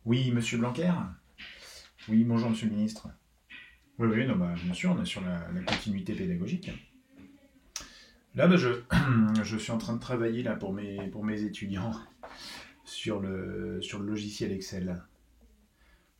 Oui, monsieur Blanquer? Oui, bonjour, monsieur le ministre. Oui, oui, non, bah, bien sûr, on est sur la continuité pédagogique. Là, bah, je suis en train de travailler là, pour mes étudiants sur le logiciel Excel.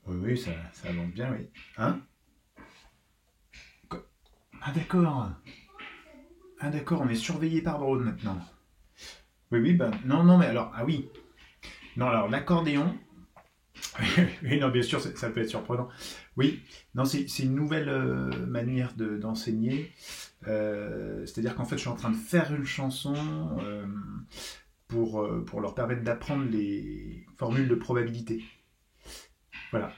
Oui, oui, ça avance bien, oui. Hein? Ah, d'accord. Ah, d'accord, on est surveillé par drone maintenant. Oui, oui, bah, non, non, mais alors, ah oui. Non, alors, l'accordéon, oui, non, bien sûr, ça peut être surprenant. Oui, non, c'est une nouvelle manière d'enseigner. C'est-à-dire qu'en fait, je suis en train de faire une chanson pour leur permettre d'apprendre les formules de probabilité. Voilà.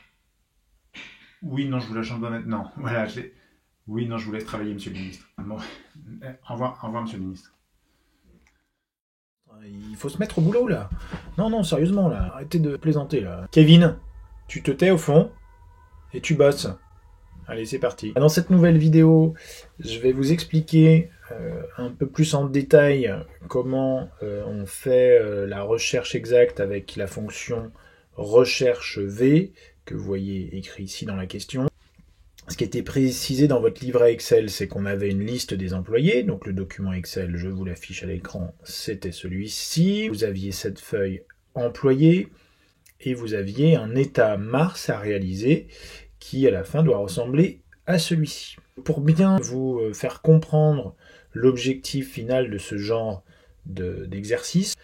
Oui, non, je vous la chante pas maintenant. Voilà, oui, non, je vous laisse travailler, monsieur le ministre. Bon, au revoir, monsieur le ministre. Il faut se mettre au boulot là. Non, non, sérieusement là, arrêtez de plaisanter là. Kevin, tu te tais au fond et tu bosses. Allez, c'est parti. Dans cette nouvelle vidéo, je vais vous expliquer un peu plus en détail comment on fait la recherche exacte avec la fonction recherche V que vous voyez écrit ici dans la question. Ce qui était précisé dans votre livret Excel, c'est qu'on avait une liste des employés. Donc le document Excel, je vous l'affiche à l'écran, c'était celui-ci. Vous aviez cette feuille employés et vous aviez un état Mars à réaliser qui à la fin doit ressembler à celui-ci. Pour bien vous faire comprendre l'objectif final de ce genre d'exercice,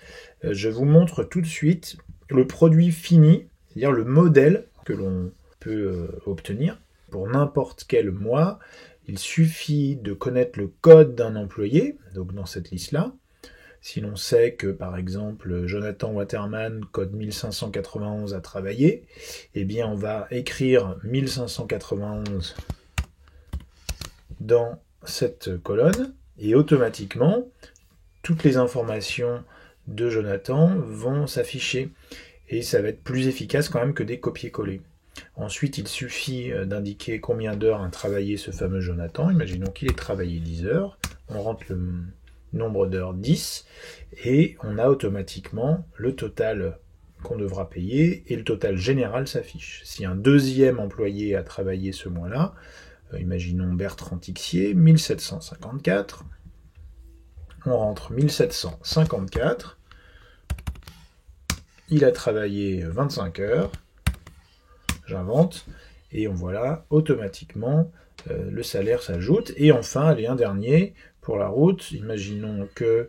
je vous montre tout de suite le produit fini, c'est-à-dire le modèle que l'on peut obtenir. Pour n'importe quel mois, il suffit de connaître le code d'un employé, donc dans cette liste-là. Si l'on sait que, par exemple, Jonathan Waterman, code 1591 a travaillé, eh bien on va écrire 1591 dans cette colonne, et automatiquement, toutes les informations de Jonathan vont s'afficher. Et ça va être plus efficace quand même que des copier-coller. Ensuite, il suffit d'indiquer combien d'heures a travaillé ce fameux Jonathan. Imaginons qu'il ait travaillé 10 heures. On rentre le nombre d'heures 10 et on a automatiquement le total qu'on devra payer et le total général s'affiche. Si un deuxième employé a travaillé ce mois-là, imaginons Bertrand Tixier, 1754, on rentre 1754, il a travaillé 25 heures, j'invente, et on voit là, automatiquement, le salaire s'ajoute. Et enfin, allez, un dernier, pour la route, imaginons que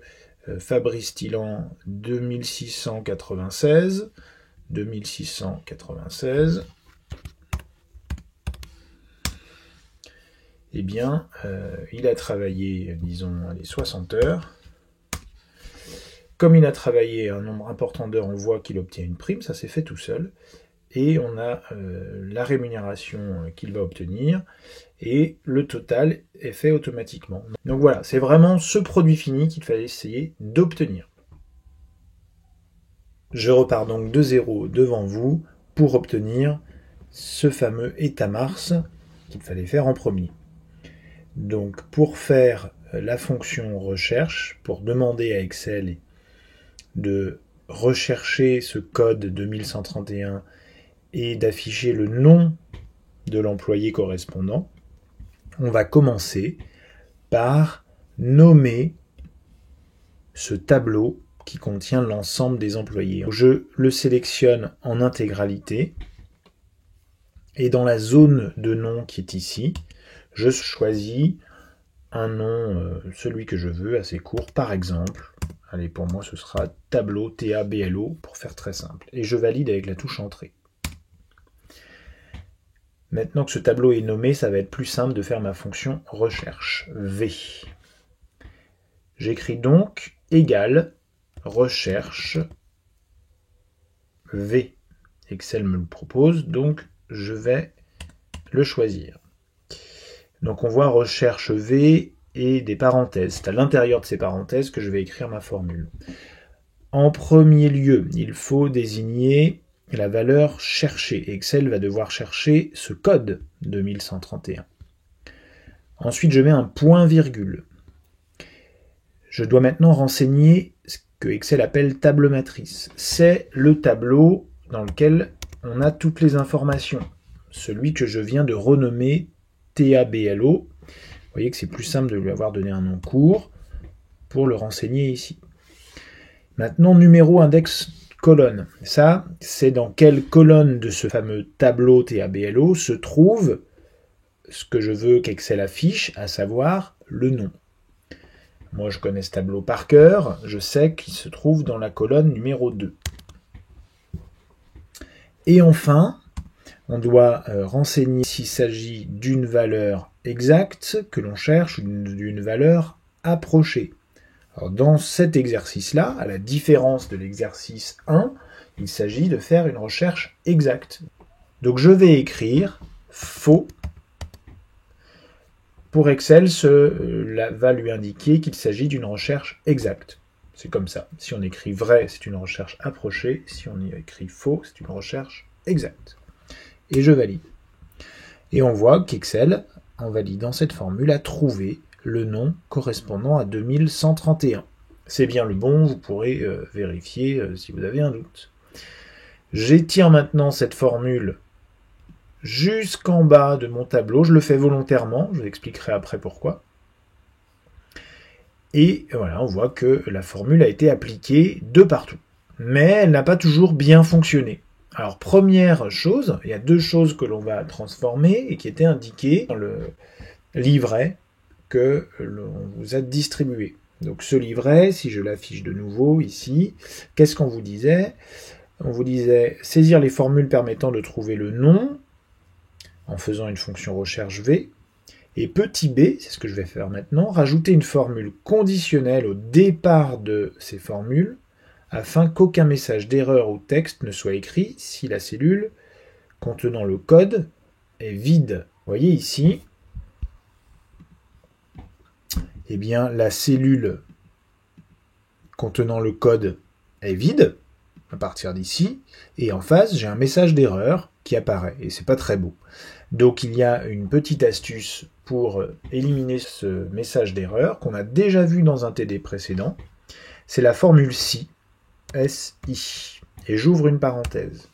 Fabrice Tillan, 2696, eh bien, il a travaillé, disons, allez, 60 heures. Comme il a travaillé un nombre important d'heures, on voit qu'il obtient une prime, ça s'est fait tout seul. Et on a la rémunération qu'il va obtenir, et le total est fait automatiquement. Donc voilà, c'est vraiment ce produit fini qu'il fallait essayer d'obtenir. Je repars donc de zéro devant vous pour obtenir ce fameux état Mars qu'il fallait faire en premier. Donc pour faire la fonction recherche, pour demander à Excel de rechercher ce code 2131 et d'afficher le nom de l'employé correspondant, on va commencer par nommer ce tableau qui contient l'ensemble des employés. Je le sélectionne en intégralité et dans la zone de nom qui est ici, je choisis un nom, celui que je veux, assez court, par exemple. Allez, pour moi, ce sera tableau, T-A-B-L-O, pour faire très simple. Et je valide avec la touche entrée. Maintenant que ce tableau est nommé, ça va être plus simple de faire ma fonction recherche, V. J'écris donc égal recherche V. Excel me le propose, donc je vais le choisir. Donc on voit recherche V et des parenthèses. C'est à l'intérieur de ces parenthèses que je vais écrire ma formule. En premier lieu, il faut désigner la valeur cherchée. Excel va devoir chercher ce code de 1131. Ensuite, je mets un point-virgule. Je dois maintenant renseigner ce que Excel appelle table matrice. C'est le tableau dans lequel on a toutes les informations. Celui que je viens de renommer TABLO. Vous voyez que c'est plus simple de lui avoir donné un nom court pour le renseigner ici. Maintenant, numéro, index, colonne. Ça, c'est dans quelle colonne de ce fameux tableau TABLO se trouve ce que je veux qu'Excel affiche, à savoir le nom. Moi, je connais ce tableau par cœur. Je sais qu'il se trouve dans la colonne numéro 2. Et enfin, on doit renseigner s'il s'agit d'une valeur exacte que l'on cherche ou d'une valeur approchée. Alors, dans cet exercice-là, à la différence de l'exercice 1, il s'agit de faire une recherche exacte. Donc je vais écrire faux. Pour Excel, cela va lui indiquer qu'il s'agit d'une recherche exacte. C'est comme ça. Si on écrit vrai, c'est une recherche approchée. Si on y écrit faux, c'est une recherche exacte. Et je valide. Et on voit qu'Excel, en validant cette formule, a trouvé le nom correspondant à 2131. C'est bien le bon, vous pourrez vérifier si vous avez un doute. J'étire maintenant cette formule jusqu'en bas de mon tableau. Je le fais volontairement, je vous expliquerai après pourquoi. Et voilà, on voit que la formule a été appliquée de partout. Mais elle n'a pas toujours bien fonctionné. Alors, première chose, il y a deux choses que l'on va transformer et qui étaient indiquées dans le livret que l'on vous a distribué. Donc ce livret, si je l'affiche de nouveau ici, qu'est-ce qu'on vous disait? On vous disait saisir les formules permettant de trouver le nom en faisant une fonction recherche V. Et petit b, c'est ce que je vais faire maintenant, rajouter une formule conditionnelle au départ de ces formules afin qu'aucun message d'erreur ou texte ne soit écrit si la cellule contenant le code est vide. Vous voyez ici, eh bien, la cellule contenant le code est vide, à partir d'ici, et en face, j'ai un message d'erreur qui apparaît, et c'est pas très beau. Donc, il y a une petite astuce pour éliminer ce message d'erreur qu'on a déjà vu dans un TD précédent. C'est la formule SI, S-I, et j'ouvre une parenthèse.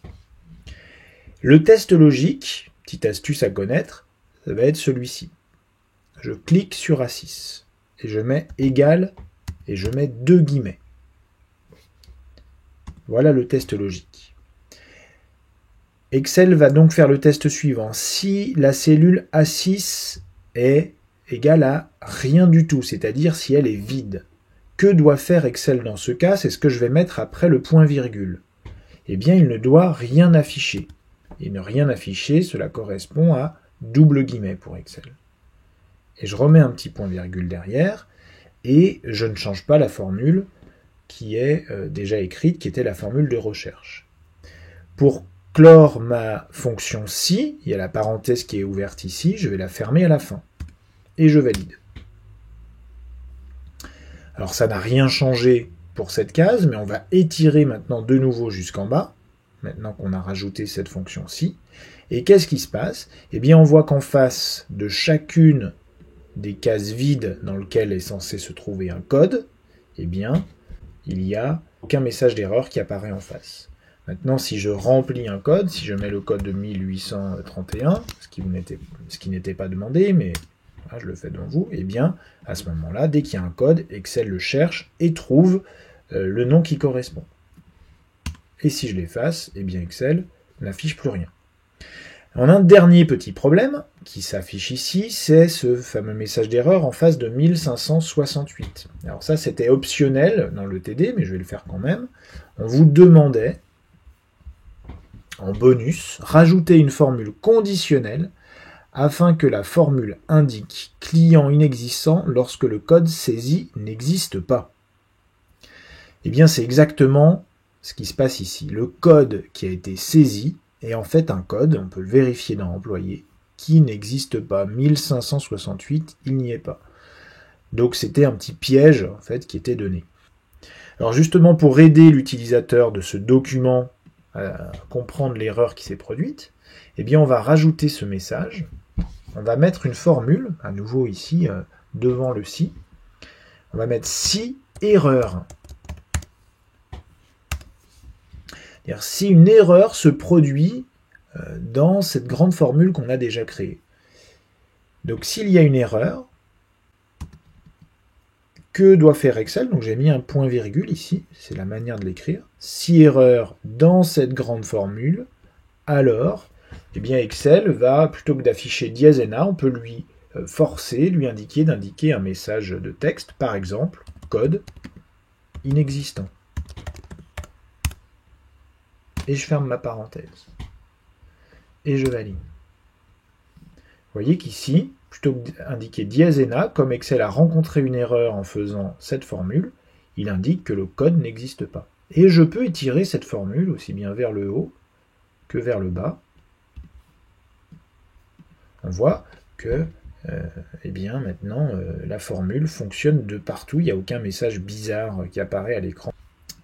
Le test logique, petite astuce à connaître, ça va être celui-ci. Je clique sur A6. Et je mets égal et je mets 2 guillemets. Voilà le test logique. Excel va donc faire le test suivant. Si la cellule A6 est égale à rien du tout, c'est-à-dire si elle est vide, que doit faire Excel dans ce cas? C'est ce que je vais mettre après le point virgule. Eh bien, il ne doit rien afficher. Et ne rien afficher, cela correspond à double guillemets pour Excel. Et je remets un petit point virgule derrière, et je ne change pas la formule qui est déjà écrite, qui était la formule de recherche. Pour clore ma fonction SI, il y a la parenthèse qui est ouverte ici, je vais la fermer à la fin. Et je valide. Alors ça n'a rien changé pour cette case, mais on va étirer maintenant de nouveau jusqu'en bas, maintenant qu'on a rajouté cette fonction SI. Et qu'est-ce qui se passe? Eh bien on voit qu'en face de chacune des cases vides dans lesquelles est censé se trouver un code, eh bien, il n'y a aucun message d'erreur qui apparaît en face. Maintenant, si je remplis un code, si je mets le code de 1831, ce qui n'était pas demandé, mais voilà, je le fais devant vous, eh bien, à ce moment-là, dès qu'il y a un code, Excel le cherche et trouve le nom qui correspond. Et si je l'efface, eh bien, Excel n'affiche plus rien. On a un dernier petit problème qui s'affiche ici, c'est ce fameux message d'erreur en face de 1568. Alors ça, c'était optionnel dans le TD, mais je vais le faire quand même. On vous demandait, en bonus, rajouter une formule conditionnelle afin que la formule indique client inexistant lorsque le code saisi n'existe pas. Eh bien, c'est exactement ce qui se passe ici. Le code qui a été saisi est en fait un code, on peut le vérifier dans Employé, qui n'existe pas. 1568, il n'y est pas. Donc c'était un petit piège en fait qui était donné. Alors justement pour aider l'utilisateur de ce document à comprendre l'erreur qui s'est produite, eh bien on va rajouter ce message. On va mettre une formule, à nouveau ici, devant le si. On va mettre si erreur. C'est-à-dire si une erreur se produit dans cette grande formule qu'on a déjà créée. Donc s'il y a une erreur, que doit faire Excel? Donc j'ai mis un point-virgule ici, c'est la manière de l'écrire. Si erreur dans cette grande formule, alors eh bien Excel va, plutôt que d'afficher dièse NA, on peut lui forcer, lui indiquer d'indiquer un message de texte, par exemple, code inexistant. Et je ferme ma parenthèse. Et je valide. Vous voyez qu'ici, plutôt que d'indiquer dièse NA, comme Excel a rencontré une erreur en faisant cette formule, il indique que le code n'existe pas. Et je peux étirer cette formule aussi bien vers le haut que vers le bas. On voit que eh bien, maintenant, la formule fonctionne de partout. Il n'y a aucun message bizarre qui apparaît à l'écran.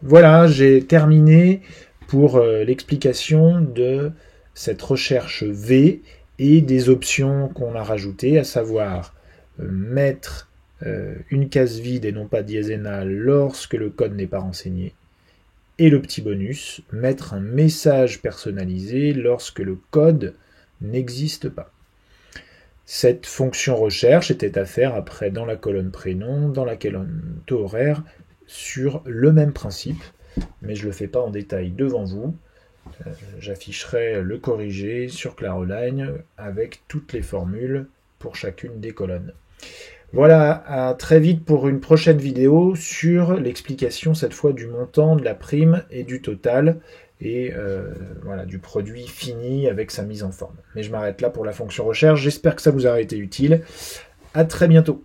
Voilà, j'ai terminé pour l'explication de cette recherche V et des options qu'on a rajoutées, à savoir mettre une case vide et non pas dièse NA lorsque le code n'est pas renseigné. Et le petit bonus, mettre un message personnalisé lorsque le code n'existe pas. Cette fonction recherche était à faire après dans la colonne prénom, dans la colonne taux horaire, sur le même principe, mais je ne le fais pas en détail devant vous. J'afficherai le corrigé sur Claroline avec toutes les formules pour chacune des colonnes. Voilà, à très vite pour une prochaine vidéo sur l'explication cette fois du montant, de la prime et du total et voilà, du produit fini avec sa mise en forme. Mais je m'arrête là pour la fonction recherche. J'espère que ça vous aura été utile. À très bientôt.